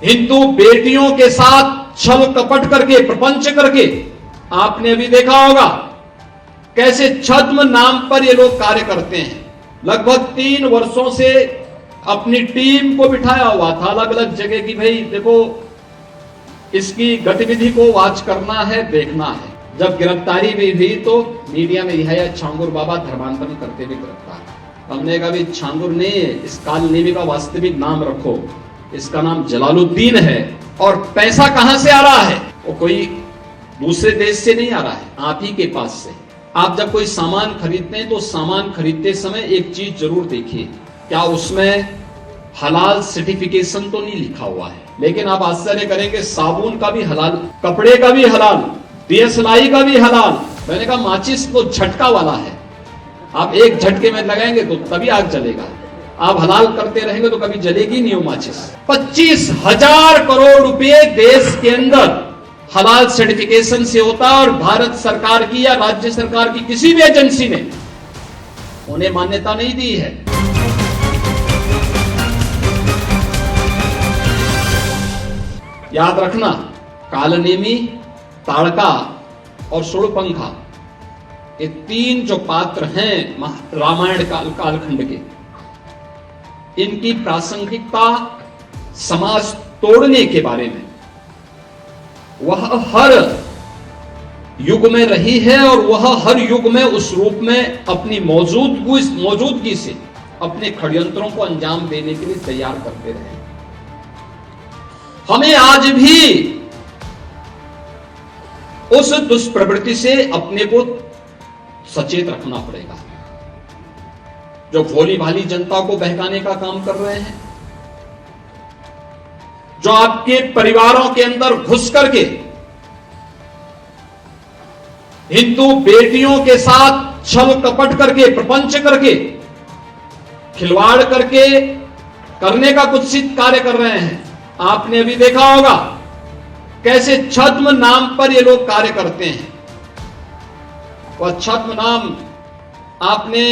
हिंदू बेटियों के साथ छल कपट करके, प्रपंच करके, आपने अभी देखा होगा कैसे छद्म नाम पर ये लोग कार्य करते हैं। लगभग 3 वर्षों से अपनी टीम को बिठाया हुआ था अलग अलग जगह की, भाई देखो इसकी गतिविधि को वॉच करना है, देखना है। जब गिरफ्तारी भी हुई तो मीडिया में यह छांगुर बाबा धर्मांतरण करते हुए गिरफ्तार। हमने कहा भी छांगुर नहीं है, इस कालनेमी का वास्तविक नाम रखो, इसका नाम जलालुद्दीन है। और पैसा कहां से आ रहा है? वो कोई दूसरे देश से नहीं आ रहा है, आप ही के पास से। आप जब कोई सामान खरीदते हैं तो सामान खरीदते समय एक चीज जरूर देखिए, क्या उसमें हलाल सर्टिफिकेशन तो नहीं लिखा हुआ है। लेकिन आप आश्चर्य करेंगे, साबुन का भी हलाल, कपड़े का भी हलाल, दियसलाई का भी हलाल। मैंने कहा माचिस तो झटका वाला है, आप एक झटके में लगाएंगे तो तभी आग जलेगा, आप हलाल करते रहेंगे तो कभी जलेगी नहीं वो माचिस। 25,000 करोड़ रुपए देश के अंदर हलाल सर्टिफिकेशन से होता है और भारत सरकार की या राज्य सरकार की किसी भी एजेंसी ने उन्हें मान्यता नहीं दी है। याद रखना, कालनेमी, ताड़का और सुड़पंखा, ये 3 जो पात्र हैं रामायण कालखंड के, इनकी प्रासंगिकता समाज तोड़ने के बारे में वह हर युग में रही है और वह हर युग में उस रूप में अपनी मौजूदगी से अपने षड्यंत्रों को अंजाम देने के लिए तैयार करते रहे। हमें आज भी उस दुष्प्रवृत्ति से अपने को सचेत रखना पड़ेगा जो भोली भाली जनता को बहकाने का काम कर रहे हैं, जो आपके परिवारों के अंदर घुस करके हिंदू बेटियों के साथ छल कपट करके, प्रपंच करके, खिलवाड़ करके करने का कुत्सित कार्य कर रहे हैं। आपने अभी देखा होगा कैसे छद्म नाम पर ये लोग कार्य करते हैं। वह छद्म नाम आपने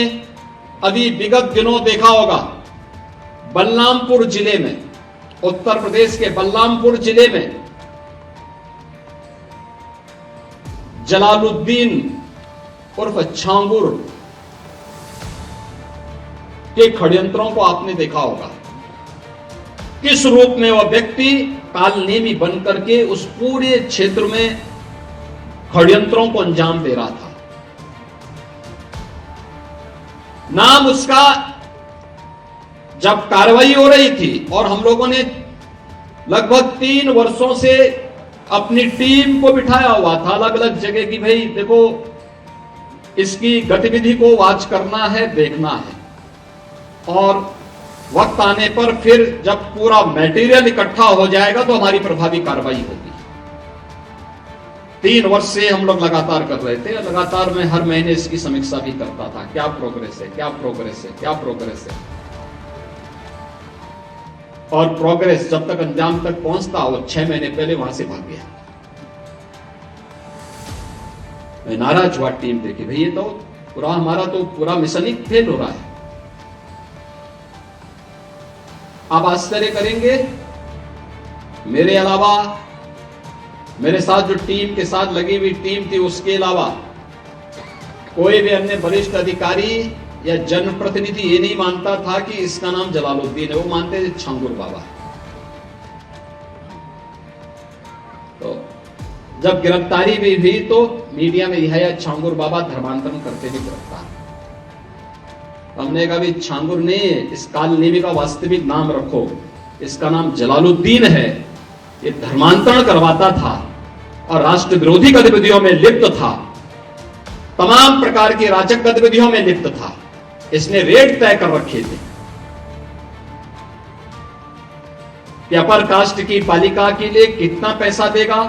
अभी विगत दिनों देखा होगा, बलरामपुर जिले में, उत्तर प्रदेश के बलरामपुर जिले में जलालुद्दीन उर्फ छांगुर के षड्यंत्रों को आपने देखा होगा। किस रूप में वह व्यक्ति कालनेमी बनकर के उस पूरे क्षेत्र में षड्यंत्रों को अंजाम दे रहा था। नाम उसका, जब कार्रवाई हो रही थी और हम लोगों ने लगभग 3 वर्षों से अपनी टीम को बिठाया हुआ था अलग अलग जगह की, भाई देखो इसकी गतिविधि को वॉच करना है, देखना है। और वक्त आने पर फिर जब पूरा मटेरियल इकट्ठा हो जाएगा तो हमारी प्रभावी कार्रवाई होगी। 3 वर्ष से हम लोग लगातार कर रहे थे, लगातार मैं हर महीने इसकी समीक्षा भी करता था, क्या प्रोग्रेस है, क्या प्रोग्रेस है, क्या प्रोग्रेस है। और प्रोग्रेस जब तक अंजाम तक पहुंचता, वो 6 महीने पहले वहां से भाग गया। मैं नाराज हुआ टीम देखे, भाई ये तो पूरा हमारा तो पूरा मिशन ही फेल हो रहा है। आप आश्चर्य करेंगे, मेरे अलावा मेरे साथ जो टीम के साथ लगी हुई टीम थी, उसके अलावा कोई भी अन्य वरिष्ठ अधिकारी या जनप्रतिनिधि ये नहीं मानता था कि इसका नाम जलालुद्दीन है, वो मानते थे छांगुर बाबा। तो जब गिरफ्तारी भी हुई तो मीडिया में यह छांगुर बाबा धर्मांतरण करते हुए गिरफ्तार। हमने कहा भी छांगुर नहीं है, इस कालनेमी का वास्तविक नाम रखो, इसका नाम जलालुद्दीन है। ये धर्मांतरण करवाता था और राष्ट्र विरोधी गतिविधियों में लिप्त था, तमाम प्रकार की राजक गतिविधियों में लिप्त था। इसने रेट तय कर रखे थे कि अपर कास्ट की बालिका के लिए कितना पैसा देगा,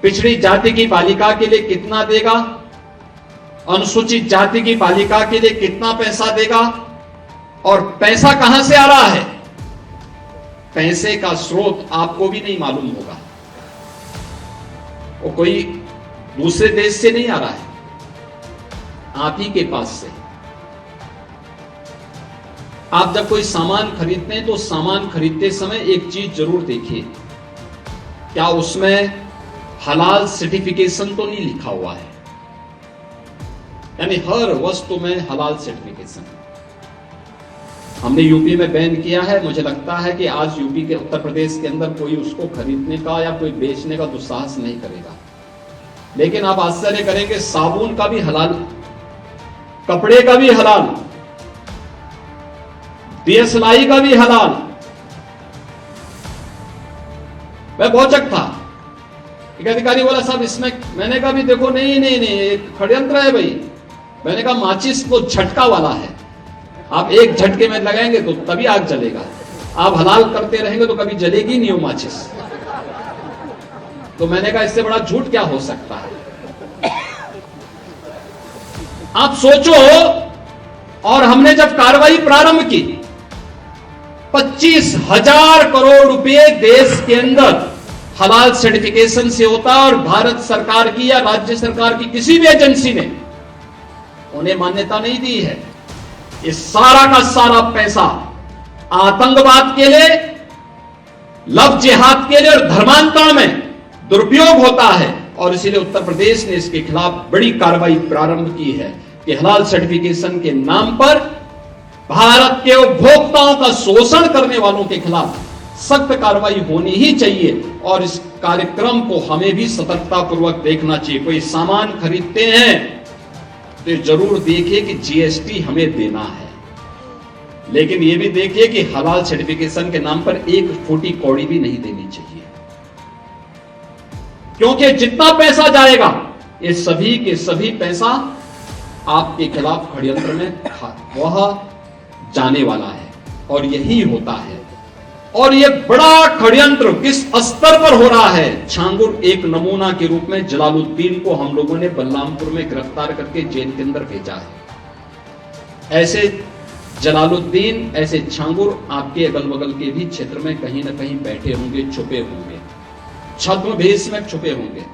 पिछड़ी जाति की बालिका के लिए कितना देगा, अनुसूचित जाति की बालिका के लिए कितना पैसा देगा। और पैसा कहां से आ रहा है? पैसे का स्रोत आपको भी नहीं मालूम होगा, वो कोई दूसरे देश से नहीं आ रहा है, आप ही के पास से। आप जब कोई सामान खरीदते हैं तो सामान खरीदते समय एक चीज जरूर देखिए, क्या उसमें हलाल सर्टिफिकेशन तो नहीं लिखा हुआ है। यानी हर वस्तु में हलाल सर्टिफिकेशन। हमने यूपी में बैन किया है, मुझे लगता है कि आज यूपी के उत्तर प्रदेश के अंदर कोई उसको खरीदने का या कोई बेचने का दुस्साहस नहीं करेगा। लेकिन आप आश्चर्य करेंगे, साबुन का भी हलाल, कपड़े का भी हलाल, दियसलाई का भी हलाल। मैं भौचक था, एक अधिकारी बोला साहब इसमें, मैंने कहा भी देखो नहीं नहीं नहीं एक षड्यंत्र है भाई। मैंने कहा माचिस तो झटका वाला है, आप एक झटके में लगाएंगे तो तभी आग जलेगा, आप हलाल करते रहेंगे तो कभी जलेगी नहीं वो माचिस। तो मैंने कहा इससे बड़ा झूठ क्या हो सकता है। आप सोचो, और हमने जब कार्रवाई प्रारंभ की 25,000 करोड़ रुपए देश के अंदर हलाल सर्टिफिकेशन से होता है, और भारत सरकार की या राज्य सरकार की किसी भी एजेंसी ने उन्हें मान्यता नहीं दी है। ये सारा का सारा पैसा आतंकवाद के लिए, लव जिहाद के लिए और धर्मांतरण में दुरुपयोग होता है, और इसीलिए उत्तर प्रदेश ने इसके खिलाफ बड़ी कार्रवाई प्रारंभ की है कि हलाल सर्टिफिकेशन के नाम पर भारत के उपभोक्ताओं का शोषण करने वालों के खिलाफ सख्त कार्रवाई होनी ही चाहिए। और इस कार्यक्रम को हमें भी सतर्कता पूर्वक देखना चाहिए। कोई सामान खरीदते हैं तो जरूर देखिए कि जीएसटी हमें देना है, लेकिन यह भी देखिए कि हलाल सर्टिफिकेशन के नाम पर एक फूटी कौड़ी भी नहीं देनी चाहिए, क्योंकि जितना पैसा जाएगा ये सभी के सभी पैसा आपके खिलाफ षड्यंत्र में वह जाने वाला है, और यही होता है। और यह बड़ा षड्यंत्र किस स्तर पर हो रहा है, छांगुर एक नमूना के रूप में जलालुद्दीन को हम लोगों ने बलरामपुर में गिरफ्तार करके जेल के अंदर भेजा है। ऐसे जलालुद्दीन, ऐसे छांगुर आपके अगल बगल के भी क्षेत्र में कहीं ना कहीं बैठे होंगे, छुपे होंगे, छद्म भेष में छुपे होंगे,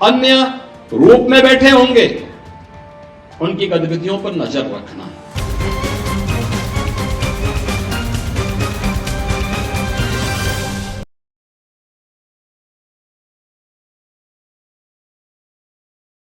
अन्य रूप में बैठे होंगे। उनकी गतिविधियों पर नजर रखना है।